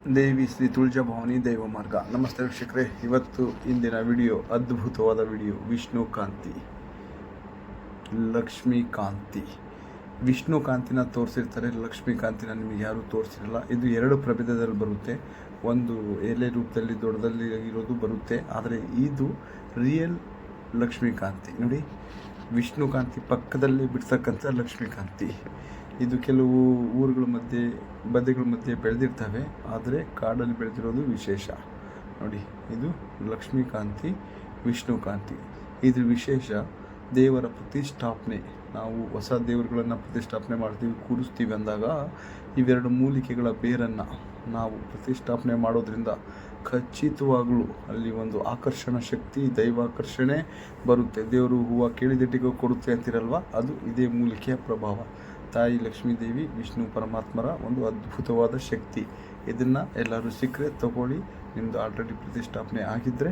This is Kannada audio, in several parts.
ದೇವಿ ಶ್ರೀ ತುಳಜಾಭವಾನಿ ದೈವ ಮಾರ್ಗ. ನಮಸ್ತೆ ವೀಕ್ಷಕರೇ, ಇವತ್ತು ಇಂದಿನ ವಿಡಿಯೋ ಅದ್ಭುತವಾದ ವಿಡಿಯೋ. ವಿಷ್ಣುಕಾಂತಿ, ಲಕ್ಷ್ಮೀಕಾಂತಿ. ವಿಷ್ಣುಕಾಂತಿನ ತೋರಿಸಿರ್ತಾರೆ, ಲಕ್ಷ್ಮೀಕಾಂತಿನ ನಿಮಗೆ ಯಾರೂ ತೋರಿಸಿರಲ್ಲ. ಇದು ಎರಡು ಪ್ರಭೇದದಲ್ಲಿ ಬರುತ್ತೆ. ಒಂದು ಎಲೆ ರೂಪದಲ್ಲಿ ದೊಡ್ಡದಲ್ಲಿ ಇರೋದು ಬರುತ್ತೆ, ಆದರೆ ಇದು ರಿಯಲ್ ಲಕ್ಷ್ಮೀಕಾಂತಿ. ನೋಡಿ, ವಿಷ್ಣುಕಾಂತಿ ಪಕ್ಕದಲ್ಲಿ ಬಿಡ್ತಕ್ಕಂಥ ಲಕ್ಷ್ಮೀಕಾಂತಿ. ಇದು ಕೆಲವು ಊರುಗಳ ಮಧ್ಯೆ ಬದಿಗಳ ಮಧ್ಯೆ ಬೆಳೆದಿರ್ತವೆ, ಆದರೆ ಕಾಡಲ್ಲಿ ಬೆಳೆದಿರೋದು ವಿಶೇಷ. ನೋಡಿ, ಇದು ಲಕ್ಷ್ಮೀಕಾಂತಿ, ವಿಷ್ಣುಕಾಂತಿ. ಇದು ವಿಶೇಷ ದೇವರ ಪ್ರತಿಷ್ಠಾಪನೆ. ನಾವು ಹೊಸ ದೇವರುಗಳನ್ನು ಪ್ರತಿಷ್ಠಾಪನೆ ಮಾಡ್ತೀವಿ, ಕೂರಿಸ್ತೀವಿ ಅಂದಾಗ ಇವೆರಡು ಮೂಲಿಕೆಗಳ ಬೇರನ್ನು ನಾವು ಪ್ರತಿಷ್ಠಾಪನೆ ಮಾಡೋದ್ರಿಂದ ಖಚಿತವಾಗಲೂ ಅಲ್ಲಿ ಒಂದು ಆಕರ್ಷಣ ಶಕ್ತಿ, ದೈವಾಕರ್ಷಣೆ ಬರುತ್ತೆ. ದೇವರು ಹೂವು ಕೇಳಿದಟ್ಟಿಗೆ ಕೊಡುತ್ತೆ ಅಂತಿರಲ್ವ, ಅದು ಇದೇ ಮೂಲಿಕೆಯ ಪ್ರಭಾವ. ತಾಯಿ ಲಕ್ಷ್ಮೀದೇವಿ, ವಿಷ್ಣು ಪರಮಾತ್ಮರ ಒಂದು ಅದ್ಭುತವಾದ ಶಕ್ತಿ. ಇದನ್ನು ಎಲ್ಲರೂ ಸಿಕ್ಕರೆ ತಗೊಳ್ಳಿ. ನಿಮ್ಮದು ಆಲ್ರೆಡಿ ಪ್ರತಿಷ್ಠಾಪನೆ ಆಗಿದ್ದರೆ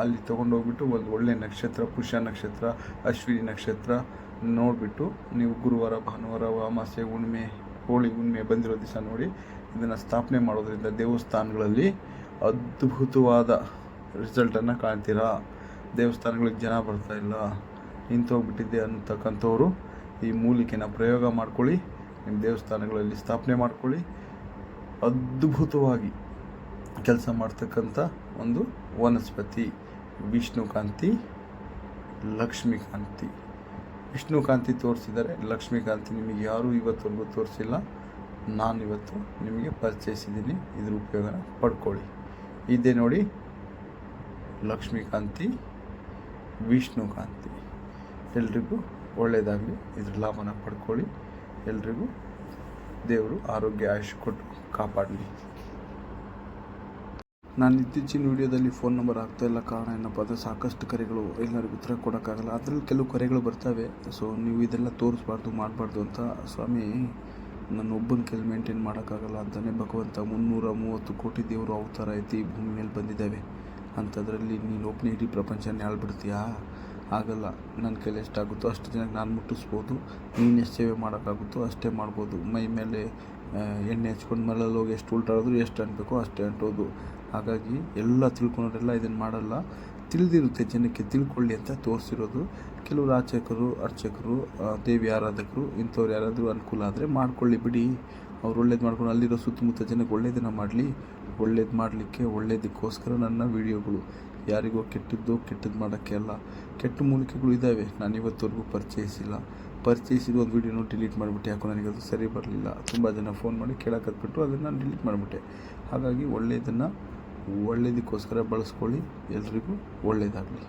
ಅಲ್ಲಿ ತೊಗೊಂಡೋಗ್ಬಿಟ್ಟು ಒಂದು ಒಳ್ಳೆಯ ನಕ್ಷತ್ರ, ಪುಷ್ಯ ನಕ್ಷತ್ರ, ಅಶ್ವಿನಿ ನಕ್ಷತ್ರ ನೋಡಿಬಿಟ್ಟು ನೀವು ಗುರುವಾರ, ಭಾನುವಾರ, ಅಮಾವಾಸ್ಯೆ, ಹುಣ್ಣಿಮೆ, ಹೋಳಿ ಹುಣ್ಣಿಮೆ ಬಂದಿರೋ ದಿವಸ ನೋಡಿ ಇದನ್ನು ಸ್ಥಾಪನೆ ಮಾಡೋದ್ರಿಂದ ದೇವಸ್ಥಾನಗಳಲ್ಲಿ ಅದ್ಭುತವಾದ ರಿಸಲ್ಟನ್ನು ಕಾಣ್ತೀರಾ. ದೇವಸ್ಥಾನಗಳಿಗೆ ಜನ ಬರ್ತಾಯಿಲ್ಲ, ನಿಂತೋಗ್ಬಿಟ್ಟಿದ್ದೆ ಅನ್ನತಕ್ಕಂಥವ್ರು ಈ ಮೂಲಿಕೆನ ಪ್ರಯೋಗ ಮಾಡ್ಕೊಳ್ಳಿ, ನಿಮ್ಮ ದೇವಸ್ಥಾನಗಳಲ್ಲಿ ಸ್ಥಾಪನೆ ಮಾಡ್ಕೊಳ್ಳಿ. ಅದ್ಭುತವಾಗಿ ಕೆಲಸ ಮಾಡ್ತಕ್ಕಂಥ ಒಂದು ವನಸ್ಪತಿ ವಿಷ್ಣುಕಾಂತಿ, ಲಕ್ಷ್ಮೀಕಾಂತಿ. ವಿಷ್ಣುಕಾಂತಿ ತೋರಿಸಿದರೆ, ಲಕ್ಷ್ಮೀಕಾಂತಿ ನಿಮಗೆ ಯಾರೂ ಇವತ್ತವರೆಗೂ ತೋರಿಸಿಲ್ಲ. ನಾನಿವತ್ತು ನಿಮಗೆ ಪರಿಚಯಿಸಿದ್ದೀನಿ, ಇದ್ರ ಉಪಯೋಗನ ಪಡ್ಕೊಳ್ಳಿ. ಇದೇ ನೋಡಿ ಲಕ್ಷ್ಮೀಕಾಂತಿ, ವಿಷ್ಣುಕಾಂತಿ. ಎಲ್ರಿಗೂ ಒಳ್ಳೆಯದಾಗಲಿ, ಇದ್ರ ಲಾಭನ ಪಡ್ಕೊಳ್ಳಿ. ಎಲ್ರಿಗೂ ದೇವರು ಆರೋಗ್ಯ ಆಯುಷ್ ಕೊಟ್ಟು ಕಾಪಾಡಲಿ. ನಾನು ಇತ್ತೀಚಿನ ವಿಡಿಯೋದಲ್ಲಿ ಫೋನ್ ನಂಬರ್ ಆಗ್ತಾಯಿಲ್ಲ. ಕಾರಣ ಏನಪ್ಪ ಅಂದರೆ ಸಾಕಷ್ಟು ಕರೆಗಳು, ಎಲ್ಲರಿಗೂ ಉತ್ತರ ಕೊಡೋಕ್ಕಾಗಲ್ಲ. ಅದರಲ್ಲಿ ಕೆಲವು ಕರೆಗಳು ಬರ್ತವೆ. ಸೊ ನೀವು ಇದೆಲ್ಲ ತೋರಿಸ್ಬಾರ್ದು, ಮಾಡಬಾರ್ದು ಅಂತ. ಸ್ವಾಮಿ, ನನ್ನ ಒಬ್ಬನ ಕೈಲಿ ಮೇಂಟೈನ್ ಮಾಡೋಕ್ಕಾಗಲ್ಲ ಅಂತಲೇ ಭಗವಂತ 330 ಕೋಟಿ ದೇವರು ಅವತಾರ ಐತಿ ಭೂಮಿ ಮೇಲೆ ಬಂದಿದ್ದಾವೆ. ಅಂಥದ್ರಲ್ಲಿ ನೀನು ಒಬ್ಬನೇ ಇಡೀ ಪ್ರಪಂಚನೇ ಆಳ್ಬಿಡ್ತೀಯಾ? ಆಗಲ್ಲ. ನನ್ನ ಕೈಲಿ ಎಷ್ಟಾಗುತ್ತೋ ಅಷ್ಟು ಜನಕ್ಕೆ ನಾನು ಮುಟ್ಟಿಸ್ಬೋದು. ನೀನು ಎಷ್ಟು ಸೇವೆ ಮಾಡೋಕ್ಕಾಗುತ್ತೋ ಅಷ್ಟೇ ಮಾಡ್ಬೋದು. ಮೈ ಮೇಲೆ ಎಣ್ಣೆ ಹಚ್ಕೊಂಡು ಮರಳಲ್ಲಿ ಹೋಗಿ ಎಷ್ಟು ಉಲ್ಟಾಡಿದ್ರು ಎಷ್ಟು ಅನ್ಬೇಕೋ ಅಷ್ಟೇ ಅಂಟೋದು. ಹಾಗಾಗಿ ಎಲ್ಲ ತಿಳ್ಕೊಳೋರೆಲ್ಲ ಇದನ್ನು ಮಾಡಲ್ಲ. ತಿಳಿದಿರುತ್ತೆ, ಜನಕ್ಕೆ ತಿಳ್ಕೊಳ್ಳಿ ಅಂತ ತೋರಿಸಿರೋದು. ಕೆಲವರು ಅರ್ಚಕರು, ದೇವಿ ಆರಾಧಕರು ಇಂಥವ್ರು ಯಾರಾದರೂ ಅನುಕೂಲ ಆದರೆ ಮಾಡ್ಕೊಳ್ಳಿ, ಬಿಡಿ. ಅವ್ರು ಒಳ್ಳೇದು ಮಾಡ್ಕೊಂಡು ಅಲ್ಲಿರೋ ಸುತ್ತಮುತ್ತ ಜನಕ್ಕೆ ಒಳ್ಳೇದನ್ನು ಮಾಡಲಿ. ಒಳ್ಳೇದು ಮಾಡಲಿಕ್ಕೆ, ಒಳ್ಳೇದಕ್ಕೋಸ್ಕರ ನನ್ನ ವೀಡಿಯೋಗಳು. ಯಾರಿಗೋ ಕೆಟ್ಟದ್ದು ಮಾಡೋಕ್ಕೆ ಅಲ್ಲ. ಕೆಟ್ಟ ಮೂಲಿಕೆಗಳು ಇದ್ದಾವೆ, ನಾನು ಇವತ್ತವರೆಗೂ ಪರಿಚಯಿಸಿದ ಒಂದು ವೀಡಿಯೋನು ಡಿಲೀಟ್ ಮಾಡಿಬಿಟ್ಟೆ. ಯಾಕೋ ನನಗದು ಸರಿ ಬರಲಿಲ್ಲ. ತುಂಬ ಜನ ಫೋನ್ ಮಾಡಿ ಕೇಳೋಕತ್ಬಿಟ್ಟು ಅದನ್ನು ನಾನು ಡಿಲೀಟ್ ಮಾಡಿಬಿಟ್ಟೆ. ಹಾಗಾಗಿ ಒಳ್ಳೆಯದನ್ನು ಒಳ್ಳೆಯದಕ್ಕೋಸ್ಕರ ಬಳಸ್ಕೊಳ್ಳಿ. ಎಲ್ರಿಗೂ ಒಳ್ಳೆಯದಾಗಲಿ.